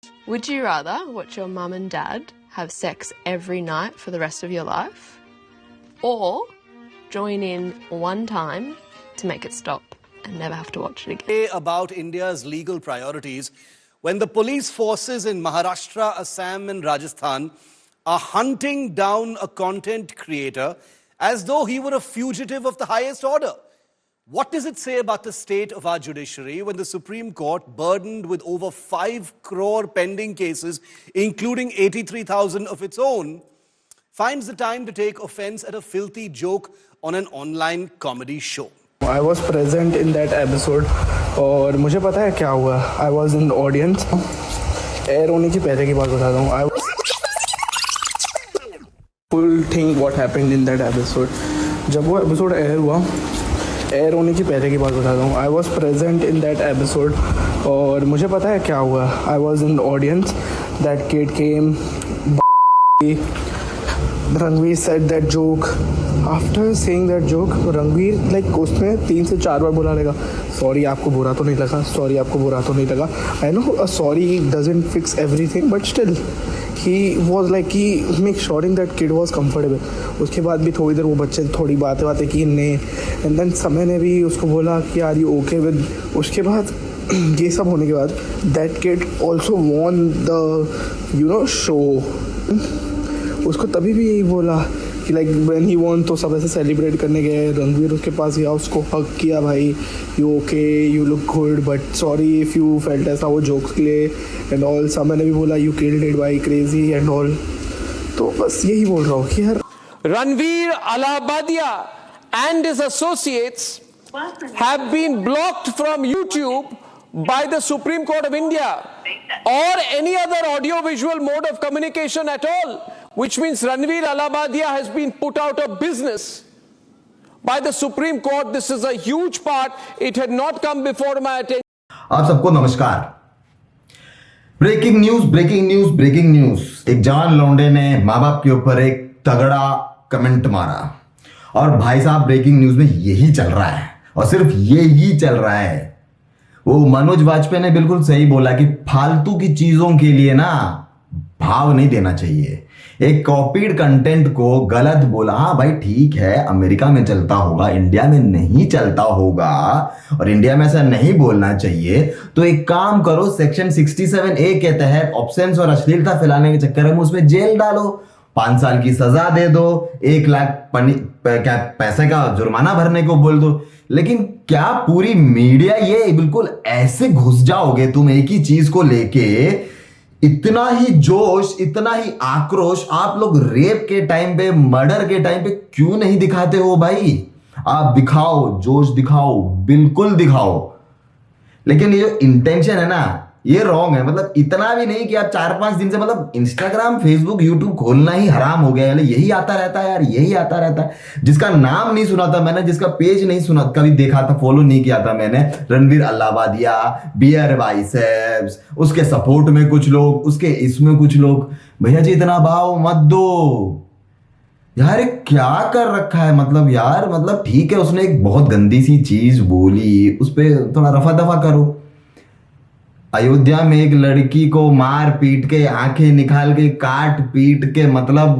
Would you rather watch your mum and dad have sex every night for the rest of your life, or join in one time to make it stop and never have to watch it again? About India's legal priorities when the police forces in Maharashtra, Assam and Rajasthan are hunting down a content creator as though he were a fugitive of the highest order. What does it say about the state of our judiciary when the Supreme Court, burdened with over 5 crore pending cases, including 83,000 of its own, finds the time to take offense at a filthy joke on an online comedy show? I was present in that episode और मुझे पता है क्या हुआ. I was in the audience. Air होने की पहले की बात बता दूँ. I full thing what happened in that episode. जब वो episode एयर हुआ, एयर होने की पहले की बात बता दूँ. I was present in that episode और मुझे पता है क्या हुआ. I was in the audience. That kid came. Ranveer said that joke. After saying that joke, Ranveer like उसने 3 से 4 बार बोला रहेगा सॉरी आपको बुरा तो नहीं लगा, सॉरी आपको बुरा तो नहीं लगा. I know a sorry doesn't fix everything, but still he was like he make sure that kid was comfortable. उसके बाद भी थोड़ी देर वो बच्चे थोड़ी बातें की ने, and then समय ने भी उसको बोला कि यार you okay with. उसके बाद ये सब होने के बाद that kid also won the show. उसको तभी भी यही बोला कि लाइक व्हेन ही वॉन तो सब ऐसे सेलिब्रेट करने गए. रणवीर उसके पास गया, उसको हक किया, भाई you okay, you look good, but sorry if you felt ऐसा वो जोक्स के लिए एंड ऑल. समय ने भी बोला यू किल्ड इट भाई, क्रेजी एंड ऑल. तो बस यही बोल रहा हूँ कि यार Ranveer Allahabadiya and his associates have been blocked from YouTube by the Supreme Court of India or any other audio-visual mode of communication at all, which means Ranveer Allahabadiya has been put out of business by the Supreme Court. This is a huge part. It had not come before my attention. आप सबको नमस्कार. Breaking news. एक जवान लौंडे ने माँ बाप के ऊपर एक तगड़ा कमेंट मारा और भाई साहब ब्रेकिंग न्यूज में यही चल रहा है और सिर्फ यही चल रहा है. वो मनोज वाजपेयी ने बिल्कुल सही बोला कि फालतू की चीजों के लिए ना भाव नहीं देना चाहिए. एक कॉपीड कंटेंट को गलत बोला, हाँ भाई ठीक है, अमेरिका में चलता होगा, इंडिया में नहीं चलता होगा और इंडिया में ऐसा नहीं बोलना चाहिए. तो एक काम करो, सेक्शन 67A के तहत ऑब्सेंस और अश्लीलता फैलाने के चक्कर में उसमें जेल डालो, 5 साल की सजा दे दो, 1 लाख क्या पैसे का जुर्माना भरने को बोल दो. लेकिन क्या पूरी मीडिया ये बिल्कुल ऐसे घुस जाओगे तुम एक ही चीज को लेके? इतना ही जोश, इतना ही आक्रोश आप लोग रेप के टाइम पे, मर्डर के टाइम पे क्यों नहीं दिखाते हो भाई? आप दिखाओ, जोश दिखाओ, बिल्कुल दिखाओ. लेकिन ये जो इंटेंशन है ना, ये रॉन्ग है. मतलब इतना भी नहीं कि आप 4-5 दिन से मतलब इंस्टाग्राम, फेसबुक, यूट्यूब खोलना ही हराम हो गया है. यही आता रहता है यार, यही आता रहता है. जिसका नाम नहीं सुना था मैंने, जिसका पेज नहीं सुना, कभी देखा था, फॉलो नहीं किया था मैंने, रणवीर अल्लाहबादिया, बियर बाइसेप्स, उसके सपोर्ट में कुछ लोग, उसके इसमें कुछ लोग. भैया जी इतना भाव मत दो यार. क्या कर रखा है मतलब यार. मतलब ठीक है उसने एक बहुत गंदी सी चीज बोली, उस पर थोड़ा रफा दफा करो. अयोध्या में एक लड़की को मार पीट के, आंखें निकाल के, काट पीट के, मतलब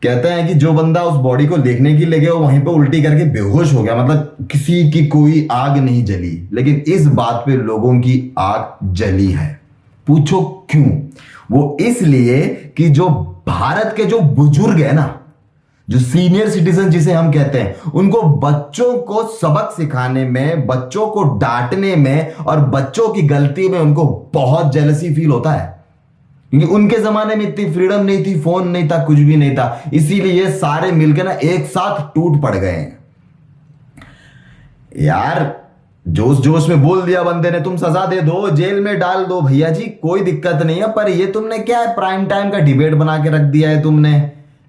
कहते हैं कि जो बंदा उस बॉडी को देखने के लिए गया वहीं पे उल्टी करके बेहोश हो गया. मतलब किसी की कोई आग नहीं जली, लेकिन इस बात पे लोगों की आग जली है. पूछो क्यों? वो इसलिए कि जो भारत के जो बुजुर्ग है ना, जो सीनियर सिटीजन जिसे हम कहते हैं, उनको बच्चों को सबक सिखाने में, बच्चों को डांटने में और बच्चों की गलती में उनको बहुत जेलसी फील होता है. क्योंकि उनके जमाने में इतनी फ्रीडम नहीं थी, फोन नहीं था, कुछ भी नहीं था. इसीलिए ये सारे मिलकर ना एक साथ टूट पड़ गए हैं यार. जोश जोश में बोल दिया बंदे ने, तुम सजा दे दो, जेल में डाल दो, भैया जी कोई दिक्कत नहीं है. पर ये तुमने क्या है, प्राइम टाइम का डिबेट बना के रख दिया है तुमने,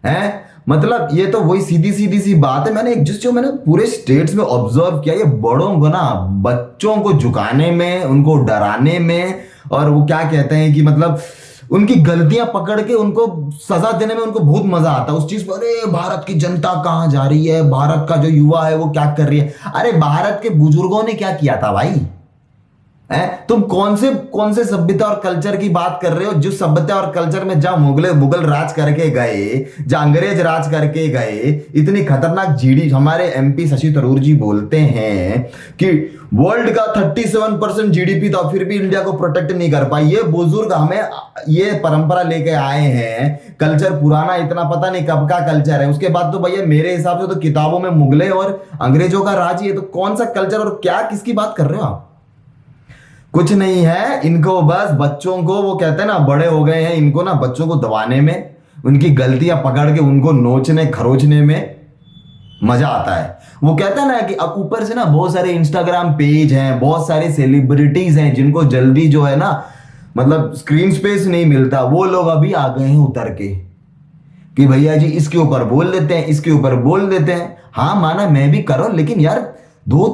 हैं? मतलब ये तो वही सीधी सी बात है. मैंने जो मैंने पूरे स्टेट्स में ऑब्जर्व किया, ये बड़ों को ना बच्चों को झुकाने में, उनको डराने में, और वो क्या कहते हैं कि मतलब उनकी गलतियां पकड़ के उनको सजा देने में उनको बहुत मजा आता है. उस चीज पर अरे भारत की जनता कहां जा रही है, भारत का जो युवा है वो क्या कर रही है. अरे भारत के बुजुर्गों ने क्या किया था भाई? तुम कौन से सभ्यता और कल्चर की बात कर रहे हो? जो सभ्यता और कल्चर में जहां मुगल राज करके गए, जहां अंग्रेज राज करके गए, इतनी खतरनाक जीडी, हमारे एमपी शशि थरूर जी बोलते हैं कि वर्ल्ड का 37% जीडीपी था, फिर भी इंडिया को प्रोटेक्ट नहीं कर पाई। ये बुजुर्ग हमें ये परंपरा लेके आए हैं, कल्चर पुराना, इतना पता नहीं कब का कल्चर है। उसके बाद तो भैया मेरे हिसाब से तो किताबों में मुगले और अंग्रेजों का राज ही है, तो कौन सा कल्चर और क्या किसकी बात कर रहे हो आप? कुछ नहीं है इनको, बस बच्चों को, वो कहते हैं ना बड़े हो गए हैं, इनको ना बच्चों को दबाने में, उनकी गलतियां पकड़ के उनको नोचने खरोचने में मजा आता है। वो कहता है ना कि अब ऊपर से ना बहुत सारे इंस्टाग्राम पेज हैं, बहुत सारे सेलिब्रिटीज हैं जिनको जल्दी जो है ना मतलब स्क्रीन स्पेस नहीं मिलता, वो लोग अभी आ गए हैं उतर के कि भैया जी इसके ऊपर बोल देते हैं, इसके ऊपर बोल देते हैं। हाँ माना मैं भी करो, लेकिन यार दो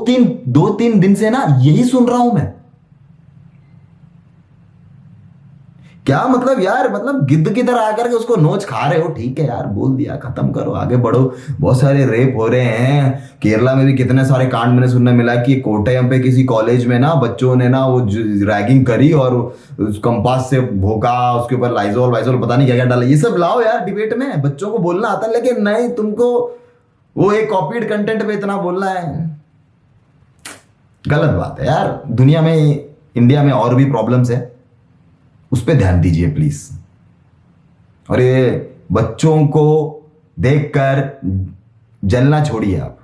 तीन दिन से ना यही सुन रहा हूं मैं। क्या मतलब यार, मतलब गिद्ध की तरह आकर के उसको नोच खा रहे हो? ठीक है यार, बोल दिया, खत्म करो, आगे बढ़ो। बहुत सारे रेप हो रहे हैं, केरला में भी कितने सारे कांड मैंने सुनने मिला कि कोट्टयम पे किसी कॉलेज में ना बच्चों ने ना वो रैगिंग करी और उस कंपास से भोंका, उसके ऊपर लाइजोल पता नहीं क्या क्या डाला। ये सब लाओ यार डिबेट में, बच्चों को बोलना आता है, लेकिन नहीं, तुमको वो एक कॉपीड कंटेंट पे इतना बोलना है, गलत बात है यार। दुनिया में, इंडिया में और भी प्रॉब्लम्स है, उस पर ध्यान दीजिए प्लीज। और ये बच्चों को देखकर जलना छोड़िए आप।